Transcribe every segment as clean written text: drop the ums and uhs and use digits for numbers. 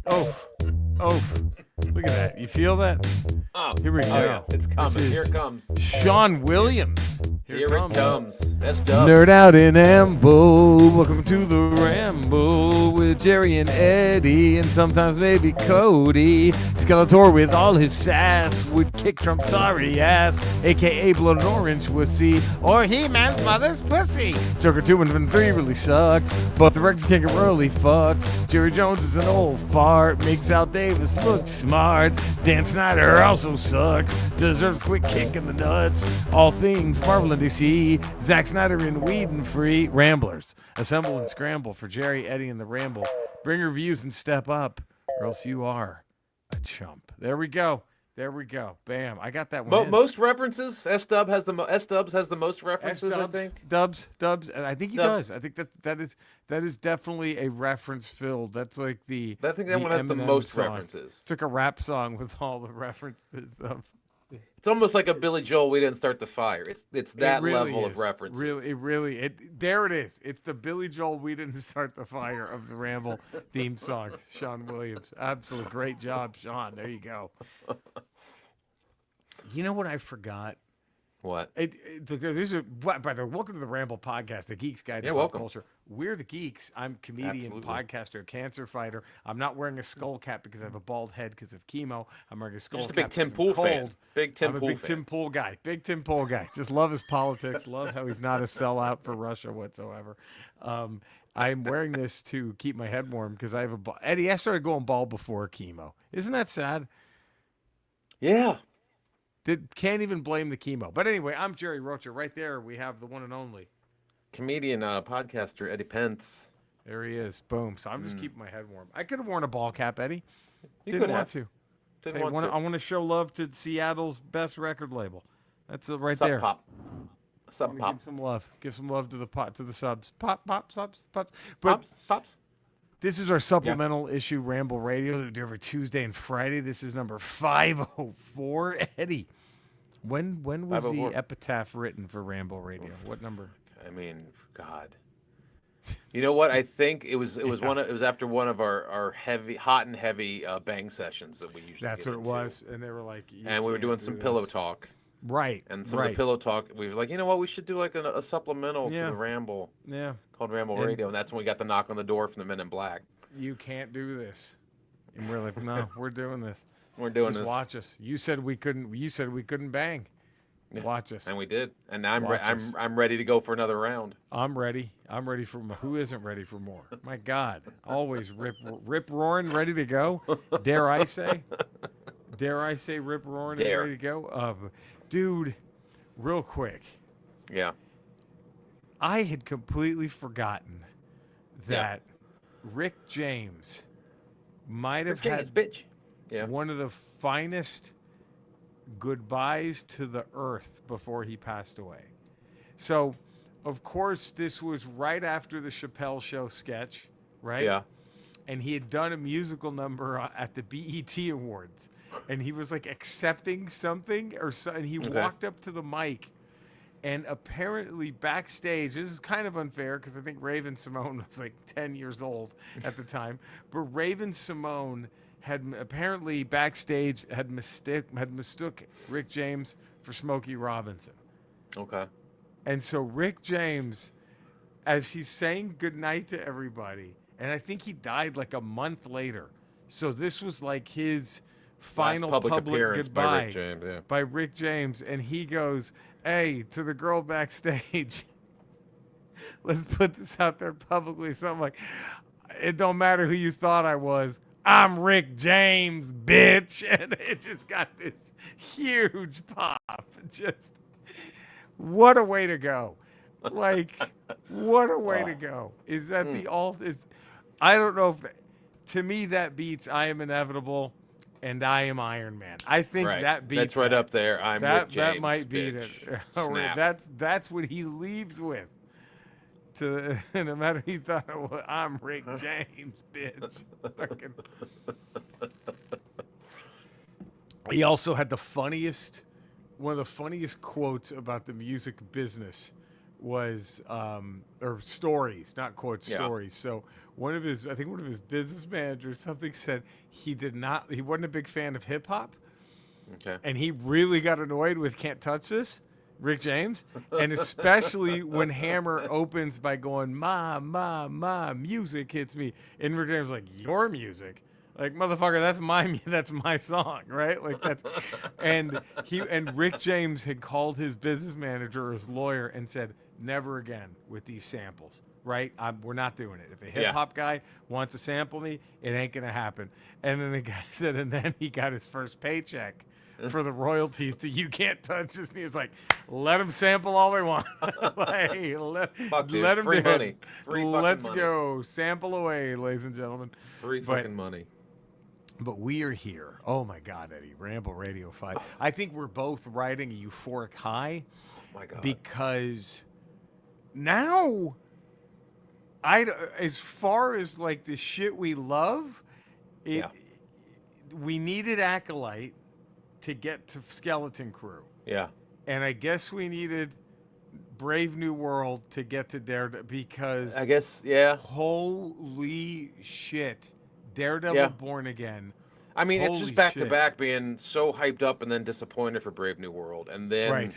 Oh, oh, look at that. You feel that? Oh, Here we go. yeah. It's coming. This is Here it comes. Sean Williams. Here it comes. That's Dubs. Nerd out in Amble. Welcome to the Ramble with Jerry and Eddie, and sometimes maybe Cody. Skeletor with all his sass would kick Trump's sorry ass, aka Blood and Orange wussy, or He-Man's mother's pussy. Joker 2 and 3 really sucked, but the Rex can't get really fucked. Jerry Jones is an old fart, makes Al Davis look smart. Dan Snyder also sucks, deserves a quick kick in the nuts. All things Marvel and DC. Zack Snyder and Whedon free. Ramblers, assemble and scramble for Jerry, Eddie, and the Ramble. Bring reviews and step up, or else you are a chump. There we go. There we go. Bam! I got that one. Most references. S-Dubs has the most references. S-Dubs, I think. Dubs, and I think he Dubs. does. I think that is definitely a reference filled. That's like the. I think that one has the Eminem most song. references. It's like a rap song with all the references of. It's almost like a Billy Joel. We didn't start the fire. It's that It really level is. of references. There it is. It's the Billy Joel "We Didn't Start the Fire" of the Ramble theme songs. Sean Williams, absolute great job, Sean. There you go. You know what I forgot? What? By the way, welcome to the Ramble podcast, the Geeks Guide to Pop welcome. Culture. We're the Geeks. I'm comedian, Absolutely. podcaster, cancer fighter. I'm not wearing a skull cap because I have a bald head because of chemo. I'm wearing a skull Just a cap big Tim because I'm Pool fan. cold. Big Tim I'm a Pool big fan. Tim Pool guy. Big Tim Pool guy. Just love his politics. Love how he's not a sellout for Russia whatsoever. I'm wearing this to keep my head warm because I have Eddie, I started going bald before chemo. Isn't that sad? Yeah. Can't even blame the chemo. But anyway, I'm Jerry Rocha. Right there, we have the one and only. Comedian, podcaster Eddie Pence. There he is. Boom. So I'm just keeping my head warm. I could have worn a ball cap, Eddie. You Didn't could want have. to. Didn't Hey, want to. I want to show love to Seattle's best record label. That's it right Sub there. Pop. I Sub wanna Pop. Give some love. Give some love to the subs. Pop, subs, pops. But Pops. Pops. this is our supplemental issue, Ramble Radio, that we do every Tuesday and Friday. This is number 504. Eddie, when was the 504. epitaph written for Ramble Radio? What number? I mean, God. You know what? I think it was after one of our hot and heavy bang sessions that we usually. That's get what it into. was. And they were like, And we were doing some pillow talk. Right. And some of the pillow talk, we were like, you know what? We should do like a supplemental to the Ramble. Yeah. Called Ramble Radio, and that's when we got the knock on the door from the Men in Black. You can't do this. And we're like, no, we're doing this. We're doing Just this. watch us. You said we couldn't. You said we couldn't bang. Yeah. Watch us. And we did. And now Watch us. I'm ready to go for another round. I'm ready. I'm ready for who isn't ready for more. My God, always rip roaring, ready to go. Dare I say? Rip roaring and ready to go. Dude, real quick. Yeah. I had completely forgotten that Rick James might have had one of the finest goodbyes to the earth before he passed away. So, of course, this was right after the Chappelle Show sketch, right? Yeah. And he had done a musical number at the BET Awards, and he was like accepting something or so, and he walked up to the mic. And apparently backstage, this is kind of unfair because I think Raven Simone was like 10 years old at the time. But Raven Simone had apparently backstage had mistook Rick James for Smokey Robinson. Okay. And so Rick James, as he's saying goodnight to everybody, and I think he died like a month later. So this was like his final public appearance goodbye by Rick James, by Rick James, and he goes, "Hey, to the girl backstage, let's put this out there publicly." Something like, "It don't matter who you thought I was. I'm Rick James, bitch." And it just got this huge pop. Just what a way to go. Like, what a way to go. Is that I don't know if to me that beats I Am Inevitable and I Am Iron Man. I think that beats That's right up there. I'm Rick James. That might beat bitch. it. Snap. That's what he leaves with. No matter he thought it was, I'm Rick James, bitch. Fucking. He also had one of the funniest quotes about the music business was or stories, not quotes, Yeah. stories. So one of his business managers something said he wasn't a big fan of hip hop, Okay. and he really got annoyed with "Can't Touch This," Rick James, and especially when Hammer opens by going "Ma, music hits me," and Rick James is like, "Your music." Like, motherfucker, that's my song, right? Like that's, and Rick James had called his business manager or his lawyer and said, never again with these samples, right? We're not doing it. If a hip hop guy wants to sample me, it ain't gonna happen. And then the guy said, and then he got his first paycheck for the royalties to "You Can't Touch This," and he was like, let them sample all they want. Like, let them Free do money. it. Free Let's fucking money. go. Sample away, ladies and gentlemen. Free fucking money. But we are here. Oh my God, Eddie. Ramble Radio 5. I think we're both riding a euphoric high. Oh my God. Because now, as far as like the shit we love, we needed Acolyte to get to Skeleton Crew. Yeah. And I guess we needed Brave New World to get to Daredevil because I guess, yeah. Holy shit. Daredevil Born Again. I mean, it's Holy just back shit. to back being so hyped up and then disappointed for Brave New World. And then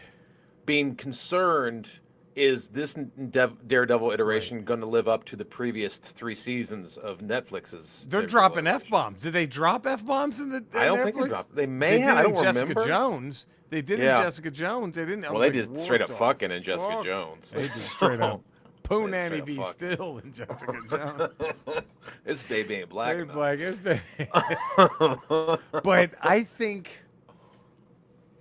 being concerned, is this Daredevil iteration going to live up to the previous 3 seasons of Netflix's? They're dropping F-bombs. Did they drop F-bombs in the I don't Netflix? think they dropped. They may have. I don't Jessica remember. Jones. They did in Jessica Jones. They didn't. Well, they did straight up fucking in Jessica Jones. They did straight up. Pooh Nanny be still in Jessica Jones. This baby ain't black enough. It's baby. But I think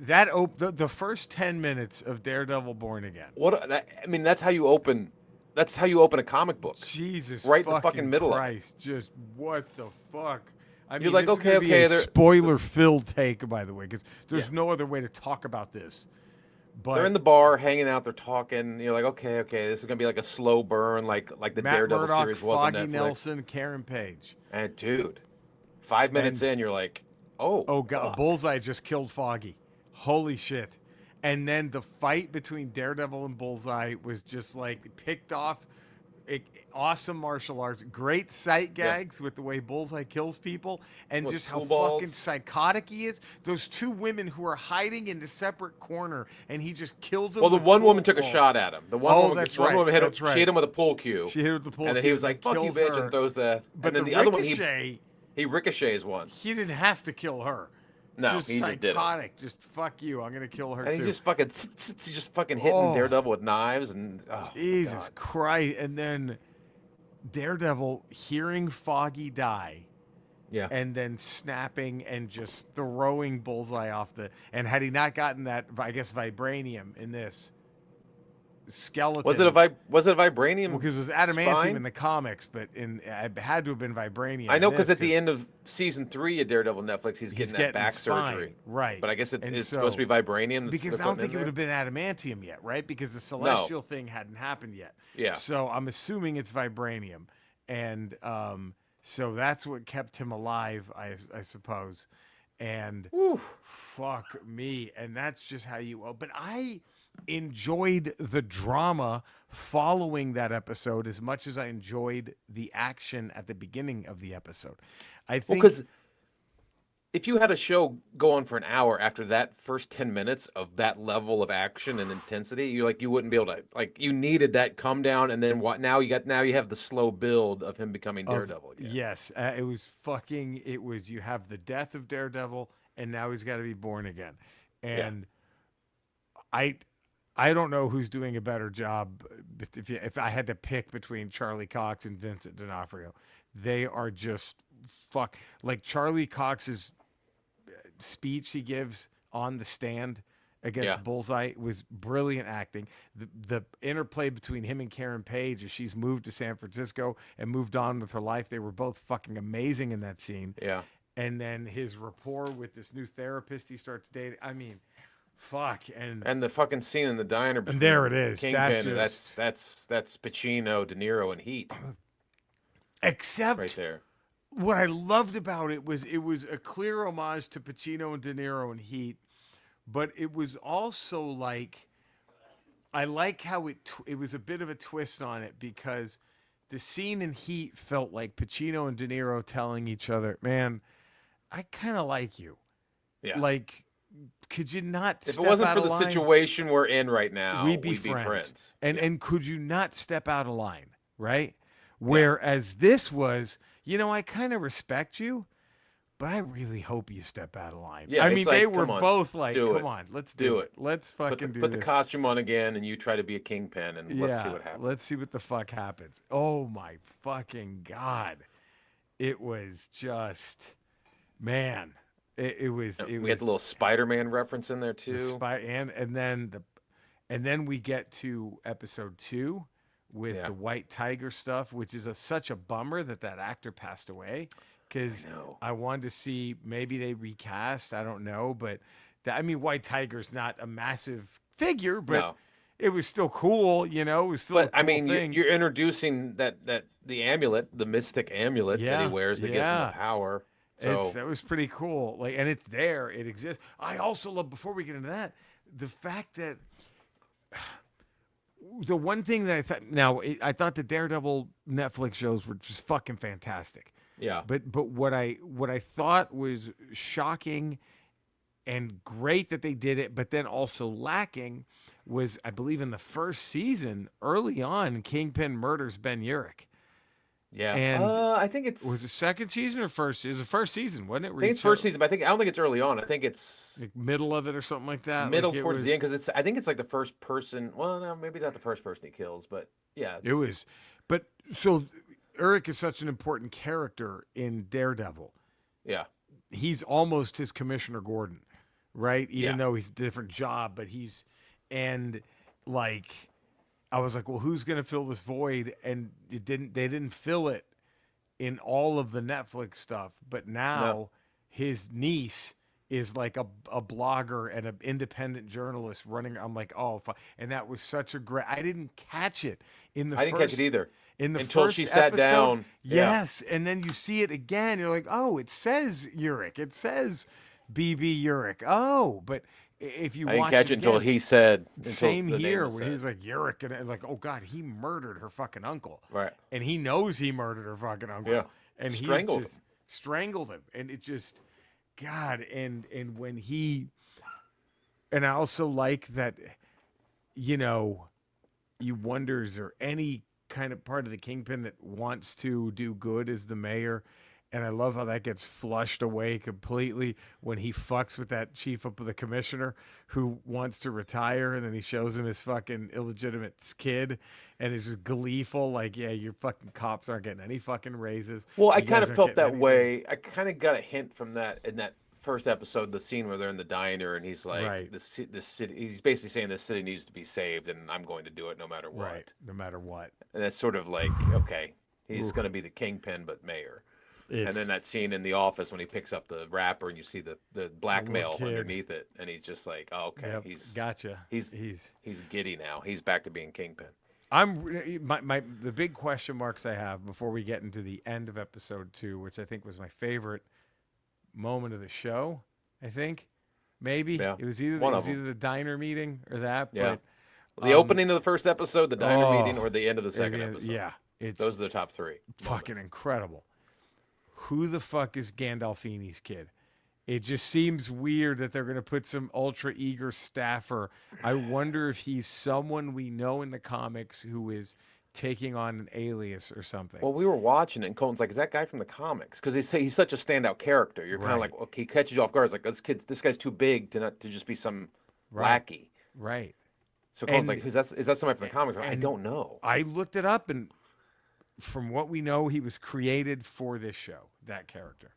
that the first 10 minutes of Daredevil Born Again. I mean, that's how you open. That's how you open a comic book. Jesus, right in the fucking middle Christ, just what the fuck. I mean, You're like, this okay, is gonna be a spoiler-filled take, by the way, because there's no other way to talk about this. But they're in the bar, hanging out, they're talking. You're like, okay, this is gonna be like a slow burn, like the Matt Daredevil Murdock, series was on Foggy Netflix. Nelson, Karen Page. And dude, 5 minutes in, you're like, oh God, Bullseye just killed Foggy. Holy shit! And then the fight between Daredevil and Bullseye was just like picked off. Awesome martial arts, great sight gags with the way Bullseye kills people, and just how fucking psychotic he is. Those 2 women who are hiding in a separate corner, and he just kills them. Well, the one woman took a shot at him. The one woman, that's one right. woman That's she hit him with a pull cue. She hit him with the pull cue, and then he was like, "Fuck you, bitch," and throws the. But and then the other one, he ricochets one. He didn't have to kill her. No, just he just did it. Psychotic. Just fuck you. I'm gonna kill her and too. And he's just fucking hitting Daredevil with knives and Jesus Christ! And then Daredevil hearing Foggy die, and then snapping and just throwing Bullseye off the. And had he not gotten that, I guess, vibranium in this skeleton. Was it a vibranium? Well, because it was adamantium spine? in the comics, but it had to have been vibranium. I know because at the end of season 3 of Daredevil Netflix, he's getting that back spine, surgery, right? But I guess it's supposed to be vibranium. Because I don't think it would have been adamantium yet, right? Because the celestial thing hadn't happened yet. Yeah. So I'm assuming it's vibranium, and so that's what kept him alive, I suppose. And fuck me, and that's just how you. But I enjoyed the drama following that episode as much as I enjoyed the action at the beginning of the episode. I think because if you had a show go on for an hour after that first 10 minutes of that level of action and intensity, you wouldn't be able to, you needed that come down, and then now you have the slow build of him becoming Daredevil again. Yes, you have the death of Daredevil, and now he's got to be born again. And I don't know who's doing a better job. But if I had to pick between Charlie Cox and Vincent D'Onofrio, they are just like Charlie Cox's speech he gives on the stand against Bullseye was brilliant acting. The interplay between him and Karen Page as she's moved to San Francisco and moved on with her life, they were both fucking amazing in that scene. Yeah. And then his rapport with this new therapist he starts dating. I mean, fuck. And the fucking scene in the diner. And there it is. Kingpin, that's Pacino, De Niro, and Heat. Except right there. What I loved about it was a clear homage to Pacino and De Niro and Heat, but it was also like I like how it was a bit of a twist on it because the scene in Heat felt like Pacino and De Niro telling each other, "Man, I kind of like you. Yeah. Like, could you not If it step wasn't out for of the line? situation we're in right now, We'd be friends. And Yeah. and could you not step out of line, right? Yeah. Whereas this was, I kind of respect you, but I really hope you step out of line. Yeah, I it's mean, they like, were come on, both like, do "Come it. on, let's Do do it. it. Let's fucking do Put the this." costume on again, and you try to be a kingpin, and let's see Yeah, what happens. let's see what the fuck happens. Oh my fucking god. It was just, man. It was We got the little Spider-Man reference in there too. and then we get to episode 2 with Yeah. the White Tiger stuff, which is such a bummer that actor passed away because I know. I wanted to see maybe they recast. I don't know, but White Tiger's not a massive figure, but No. it was still cool. It was still a But cool I mean, thing. you're introducing that the amulet, the mystic amulet that he wears that gives him the power. So That was pretty cool. Like, and it's there, it exists. I also love, before we get into that, the fact that the one thing that I thought the Daredevil Netflix shows were just fucking fantastic. yeah, But what I thought was shocking and great that they did it, but then also lacking was, I believe in the first season, early on, Kingpin murders Ben Urich. yeah. And I think was it second season or first? It was the first season, wasn't it? I think it's first season, but I don't think it's early on. I think it's Like middle of it or something like that. middle Like towards the end because I think it's like the first person. Well, no, maybe not the first person he kills, but yeah, It was, but so Eric is such an important character in Daredevil. yeah, He's almost his Commissioner Gordon, right? Even Yeah. though he's a different job, but and like, I was like, well, who's gonna fill this void? And they didn't fill it in all of the Netflix stuff, but now No. his niece is like a blogger and an independent journalist running. I'm like, oh, and that was such a great. I didn't catch it in the. I didn't catch it either. In the Until first she sat episode. down. Yeah. Yes, and then you see it again. You're like, oh, it says Urich. It says BB Urich. Oh, but if you I didn't watch catch it until again, he said. same until the name here was when said. he's like Urich and like, oh god, he murdered her fucking uncle. Right. And he knows he murdered her fucking uncle. Yeah. And Strangled he's just strangled him. And it just, God, and when he, and I also like that, you wonder, is there any kind of part of the Kingpin that wants to do good as the mayor? And I love how that gets flushed away completely when he fucks with that chief up of the commissioner who wants to retire, and then he shows him his fucking illegitimate kid, and is just gleeful, like, yeah, your fucking cops aren't getting any fucking raises. Well, I You kind guys of aren't felt getting that anything." way. I kind of got a hint from that in that first episode, the scene where they're in the diner, and he's like, Right. "This city." He's basically saying this city needs to be saved, and I'm going to do it no matter what. Right, no matter what. And that's sort of like, okay, he's going to be the kingpin, but mayor. And then that scene in the office when he picks up the wrapper and you see the blackmail kid. underneath it, and he's just like, oh, okay, Yep, he's gotcha. he's giddy now. He's back to being kingpin. The big question marks I have before we get into the end of episode 2, which I think was my favorite moment of the show. I think maybe Yeah, it was either one of them. the diner meeting or that. Yeah. But The opening of the first episode, the diner oh, meeting, or the end of the second episode. yeah, it's Those are the top 3. fucking moments. incredible. Who the fuck is Gandolfini's kid? It just seems weird that they're going to put some ultra eager staffer. I wonder if he's someone we know in the comics who is taking on an alias or something. Well, we were watching it, and Colton's like, "Is that guy from the comics?" Because they say he's such a standout character. You're kind of Right. like, okay, he catches you off guard. It's like, this guy's too big to just be some Right. lackey. Right. So Colton's And- like, is that somebody from the comics? I and- don't know. I looked it up, and from what we know, he was created for this show, that character.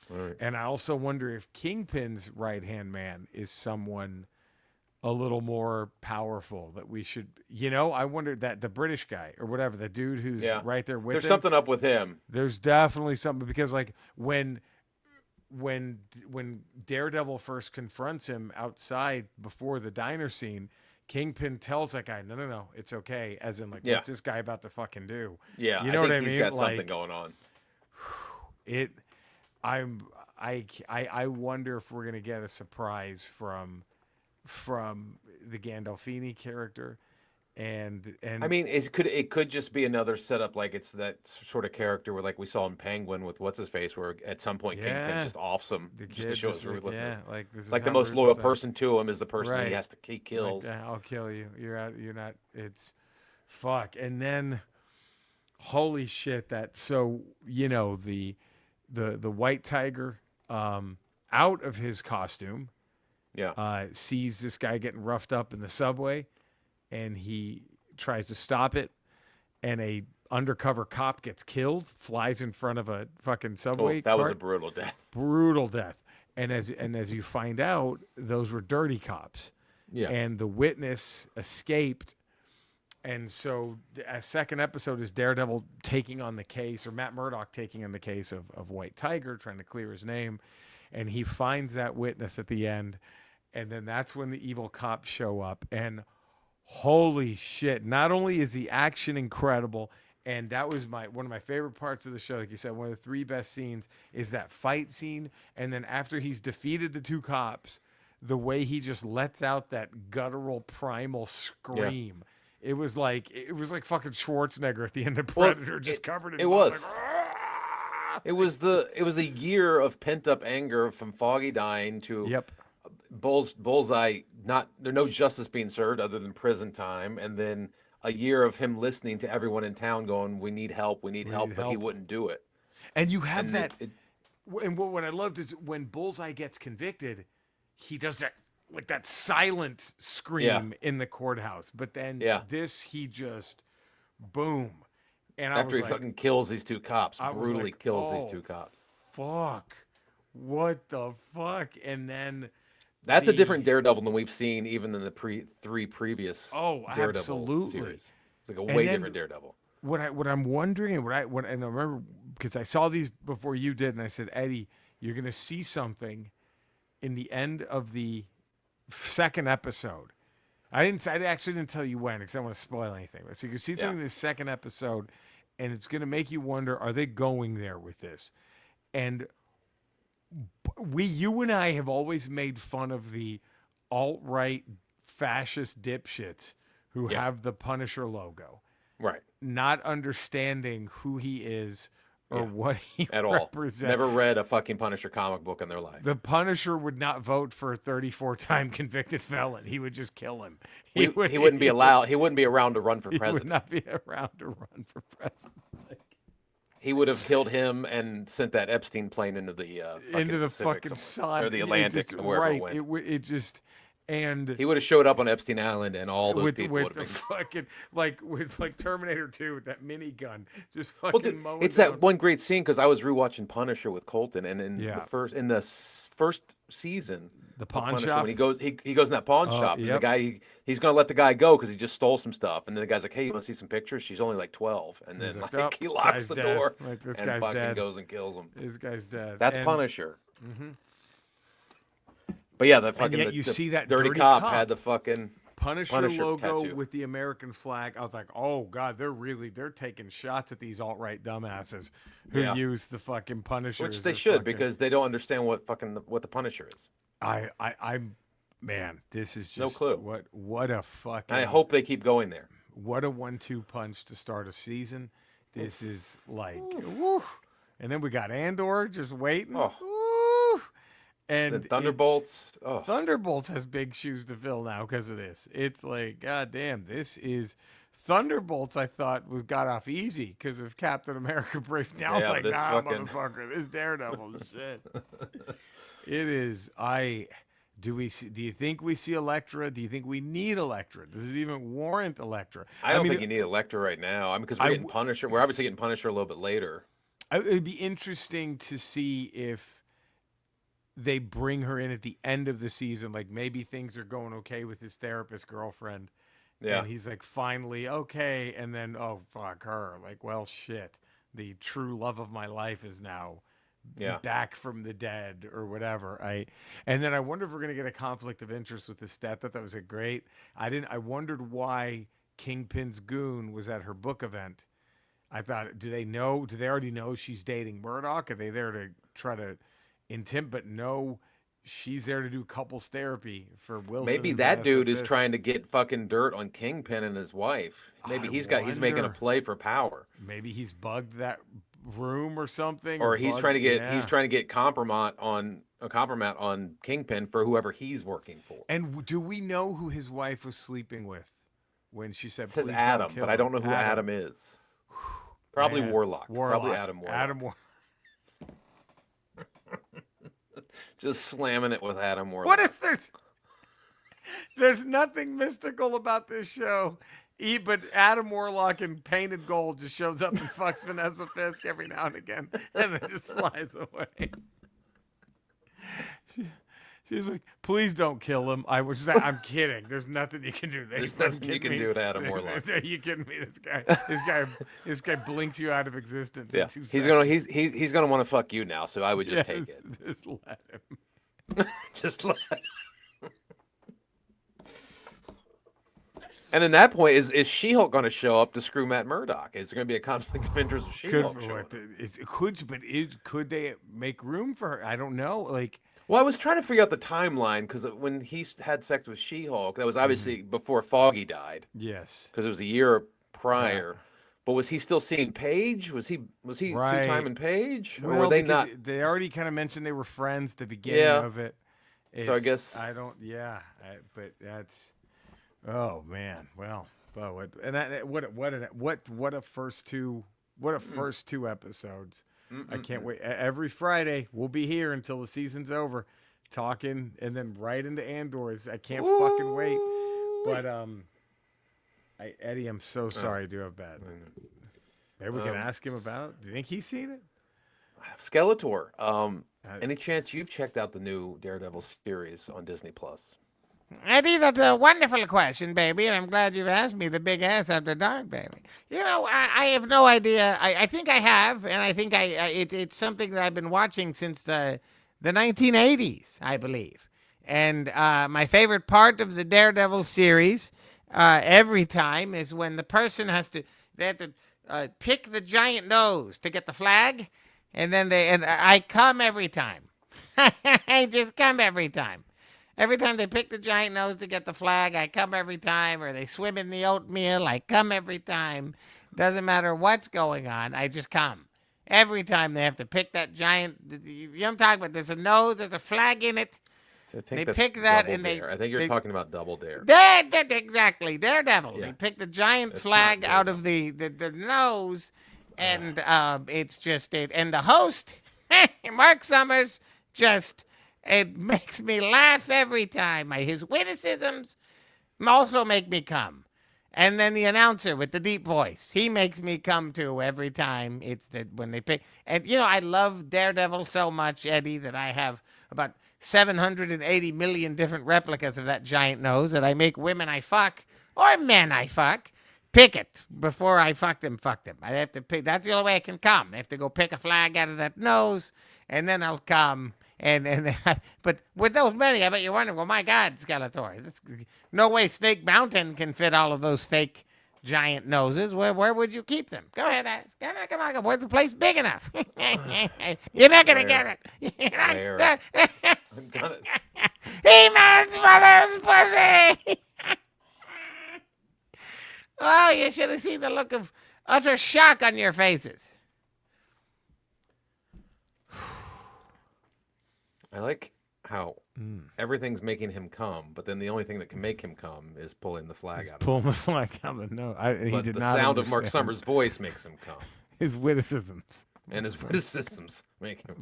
Right. And I also wonder if Kingpin's right-hand man is someone a little more powerful that we should, I wonder that the British guy or whatever, the dude who's Yeah. right there with There's him, something up with him. there's definitely something, because like when Daredevil first confronts him outside before the diner scene, Kingpin tells that guy, no, it's okay. As in, like, Yeah. what's this guy about to fucking do? Yeah, You know I what think I he's mean? got something Like, going on. I wonder if we're gonna get a surprise from the Gandolfini character, And I mean, it could just be another setup, like it's that sort of character where, like we saw in Penguin with what's his face, where at some point Kingpin yeah, just offs him the just to kid show his just like, ruthlessness. yeah, like this is Like the how most loyal ruthless I am. person to him is the person Right. he Like, kills. I'll kill you. You're not. It's fuck. And then, holy shit! That so the white tiger, out of his costume, Yeah. sees this guy getting roughed up in the subway, and he tries to stop it, and a undercover cop gets killed, flies in front of a fucking Oh, subway that was a cart. brutal death. Brutal death. And as you find out, those were dirty cops, Yeah. and the witness escaped. And so a second episode is Daredevil taking on the case, or Matt Murdock taking on the case of White Tiger, trying to clear his name. And he finds that witness at the end. And then that's when the evil cops show up. And holy shit, not only is the action incredible, and that was one of my favorite parts of the show. Like you said, one of the three best scenes is that fight scene. And then after he's defeated the two cops, the way he just lets out that guttural primal scream. It was like fucking Schwarzenegger at the end of Predator, just covered in it blood, was. like, "Ah!" It was a year of pent up anger from Foggy dying to Yep. Bullseye. Not there's no justice being served other than prison time, and then a year of him listening to everyone in town going, "We need help, we need help," but he wouldn't do it. And you have And that. And what I loved is when Bullseye gets convicted, he does that like that silent scream in the courthouse. But then this, he just boom. And after I he was fucking kills these two cops, I was brutally like, kills oh, these two cops. Fuck. What the fuck? And then that's a different Daredevil than we've seen even in the three previous Daredevil absolutely. series. It's like a way different Daredevil. What I'm wondering, and and I remember because I saw these before you did, and I said, Eddie, you're gonna see something in the end of the second episode. I actually didn't tell you when because I don't want to spoil anything. So you can see something in the second episode, and it's gonna make you wonder: are they going there with this? And you and I have always made fun of the alt-right fascist dipshits who have the Punisher logo. Right. Not understanding who he is or what he at represents. All. Never read a fucking Punisher comic book in their life. The Punisher would not vote for a 34-time convicted felon. He would just kill him. He wouldn't be allowed. He wouldn't be around to run for president. He would not be around to run for president. He would have killed him and sent that Epstein plane into the fucking sun or the Atlantic, or wherever it went. It just. And he would have showed up on Epstein Island, and all those people would have been fucking with Terminator 2 with that minigun, just fucking. Well, dude, mowing it's down. that one great scene because I was rewatching Punisher with Colton, and in the first season, the pawn Punisher, shop. when he goes in that pawn shop, and the guy he's gonna let the guy go because he just stole some stuff, and then the guy's like, "Hey, you want to see some pictures?" She's only like 12, and then he locks the door, like, this and guy's fucking dead. goes and kills him. This guy's dead. That's Punisher. Mm-hmm. But yeah, the fucking you see that dirty cop had the fucking Punisher logo tattoo with the American flag. I was like, oh god, they're taking shots at these alt-right dumbasses who use the fucking Punisher. Which they should, because they don't understand what the Punisher is. I'm man, this is just no clue. What a fucking. And I hope they keep going there. What a 1-2 punch to start a season. This is like, woo. And then we got Andor just waiting. Oh. And the Thunderbolts. Thunderbolts has big shoes to fill now because of this. It's like, god damn, this is Thunderbolts. I thought got off easy because of Captain America Brave. Now I'm like, nah, motherfucker, this Daredevil shit. It is. Do you think we see Elektra? Do you think we need Elektra? Does it even warrant Elektra? I don't think you need Elektra right now. I mean, because we're getting Punisher. We're obviously getting Punisher a little bit later. It'd be interesting to see if they bring her in at the end of the season. Like maybe things are going okay with his therapist girlfriend. Yeah. And he's like, finally, okay. And then, oh, fuck her. Like, well, shit. The true love of my life is now back from the dead or whatever. And then I wonder if we're going to get a conflict of interest with this. That was a great. I wondered why Kingpin's goon was at her book event. I thought, do they already know she's dating Murdoch? Are they there to try to but no, she's there to do couples therapy for Wilson. Maybe and that Vanessa dude is Fisk. trying to get fucking dirt on Kingpin and his wife. Maybe I he's making a wonder. play for power. Maybe he's bugged that room or something, Or he's trying to get yeah. compromat on Kingpin for whoever he's working for. And do we know who his wife was sleeping with when she said, It says "Please Adam, don't kill but I him"? don't know who Adam is. Probably Man. Warlock. Probably Adam Warlock. Adam Just slamming it with Adam Warlock. What if there's nothing mystical about this show? But Adam Warlock in painted gold just shows up and fucks Vanessa Fisk every now and again, and then just flies away. She's like, "Please don't kill him." I'm kidding. There's nothing you can do. There's nothing you can do to Adam Warlock. Are you kidding me? This guy blinks you out of existence. Yeah, in 2 seconds. he's gonna want to fuck you now. So I would just take it. Just let him. Just let. And at that point, is She-Hulk going to show up to screw Matt Murdock? Is there going to be a conflict of interest with She-Hulk? Could they make room for her? I don't know. Like, well, I was trying to figure out the timeline because when he had sex with She-Hulk, that was obviously before Foggy died. yes, Because it was a year prior. But was he still seeing Paige? Was he Right. two-timing Paige? Or well, were they because not? They already kind of mentioned they were friends at the beginning Yeah. of it. So I guess- I don't. Yeah, but that's. Oh man. Well, what a first two episodes. I can't wait. Every Friday we'll be here until the season's over, talking, and then right into Andor's. I can't fucking wait. But Eddie, I'm so sorry to have bad. Maybe we can ask him about it. Do you think he's seen it? Skeletor. Any chance you've checked out the new Daredevil series on Disney Plus? Eddie, that's a wonderful question, baby, and I'm glad you've asked me the big ass after dark, baby. You know, I have no idea. I think I have, and I think it's something that I've been watching since the 1980s, I believe. And my favorite part of the Daredevil series every time is when the person they have to pick the giant nose to get the flag, and then I come every time. I just come every time. Every time they pick the giant nose to get the flag, I come every time. Or they swim in the oatmeal, I come every time. Doesn't matter what's going on, I just come. Every time they have to pick that giant, you know what I'm talking about? There's a nose, there's a flag in it. I think They that's pick that Double and they- Dare. I think you're they- talking about Double Dare. Exactly, Daredevil. Yeah. They pick the giant It's flag not out of the nose, and it's just it. And the host, Mark Summers, it makes me laugh every time. His witticisms also make me come. And then the announcer with the deep voice, he makes me come too every time. It's that when they pick. And, you know, I love Daredevil so much, Eddie, that I have about 780 million different replicas of that giant nose that I make women I fuck or men I fuck pick it before I fuck them. I have to pick. That's the only way I can come. They have to go pick a flag out of that nose, and then I'll come. But with those many, I bet you're wondering, well, my God, Skeletor, no way Snake Mountain can fit all of those fake giant noses. Where would you keep them? Go ahead, ask. Come on. Where's the place big enough? You're not going to get it. You're not. I'm gonna. He-Man's mother's pussy. Oh, you should have seen the look of utter shock on your faces. I like how everything's making him come, but then the only thing that can make him come is pulling the flag out. Pulling the flag out of the nose. He But did the not sound of Mark understand. Summers' voice makes him come, His witticisms. and his witticisms make him.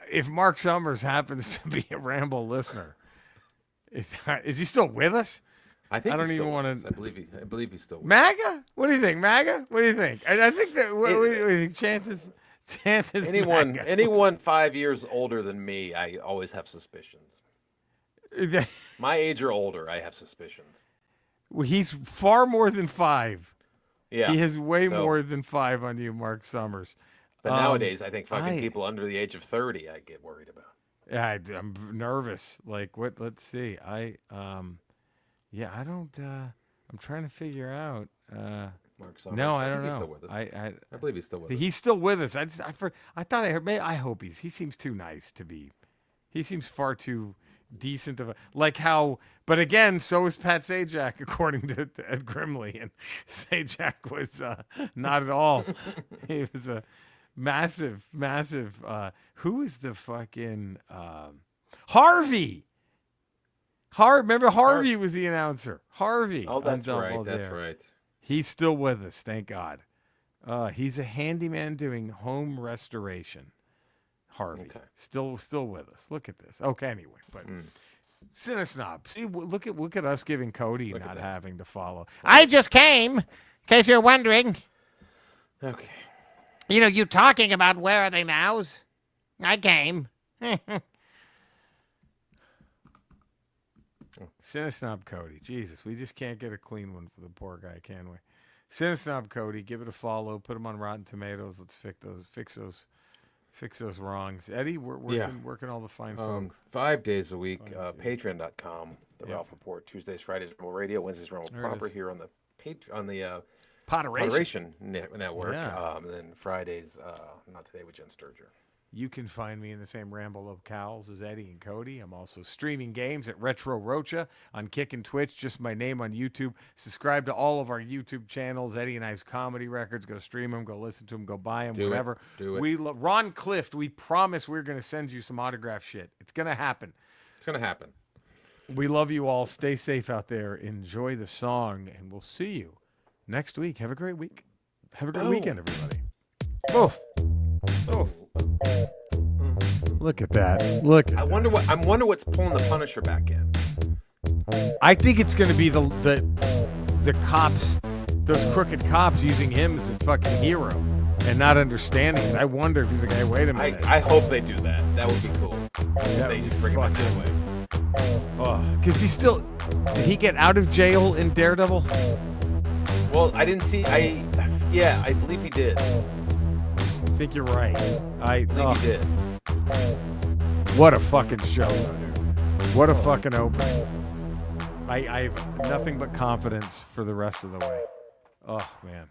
If Mark Summers happens to be a Ramble listener, is he still with us? I think I don't he's even still wanna- with us. I believe he's still. With us. MAGA? What do you think, MAGA? What do you think? I think that what do you think? Chances. MAGA. Anyone 5 years older than me, I always have suspicions. My age or older, I have suspicions. Well, he's far more than 5. Yeah, He has way So- more than 5 on you, Mark Summers. but nowadays, I think fucking I- people under the age of 30, I get worried about. Yeah, I'm nervous. Like what? Let's see. Yeah, I don't. I'm trying to figure out. Mark Summers. No, I think don't he's know. Still with us. I believe he's still with us. He's still with us. I thought I heard. I hope he seems too nice to be. He seems far too decent of a like how. But again, so is Pat Sajak, according to Ed Grimley, and Sajak was not at all. He was a massive. Who is the fucking Harvey? Remember Harvey was the announcer. Harvey. Oh, that's right. That's right. He's still with us, thank God. He's a handyman doing home restoration. Harvey, Okay. still with us. Look at this. Okay, anyway, but Cinesnob. See, look at us giving Cody not having to follow. I just came, in case you're wondering. Okay. You know, you talking about where are they nows? I came. Cinesnob Cody. Jesus, we just can't get a clean one for the poor guy, can we? Cinesnob Cody, give it a follow. Put him on Rotten Tomatoes. Let's fix those wrongs. Eddie, we're working all the fine folk. 5 days a week. Patreon.com. The Ralph Report. Tuesdays, Fridays, Ramble Radio. Wednesdays, Ramble Proper here on the Moderation Network. Yeah. And then Fridays, Not Today with Jen Sturger. You can find me in the same ramble locales as Eddie and Cody. I'm also streaming games at Retro Rocha on Kick and Twitch, just my name on YouTube. Subscribe to all of our YouTube channels, Eddie and I's comedy records. Go stream them, go listen to them, go buy them, whatever. Do it. Ron Clift, we promise we're going to send you some autograph shit. It's going to happen. It's going to happen. We love you all. Stay safe out there. Enjoy the song, and we'll see you next week. Have a great week. Have a great weekend, everybody. Oh. Look at that. I wonder what's pulling the Punisher back in. I think it's going to be the cops, those crooked cops using him as a fucking hero and not understanding it. I wonder if he's the guy. Wait a minute. I hope they do that. That would be cool. They just bring him in that way. Oh, because did he get out of jail in Daredevil? Well, I didn't see. I believe he did. I think you're right. I think he did. What a fucking show, dude. What a fucking opening. I have nothing but confidence for the rest of the way. Oh, man.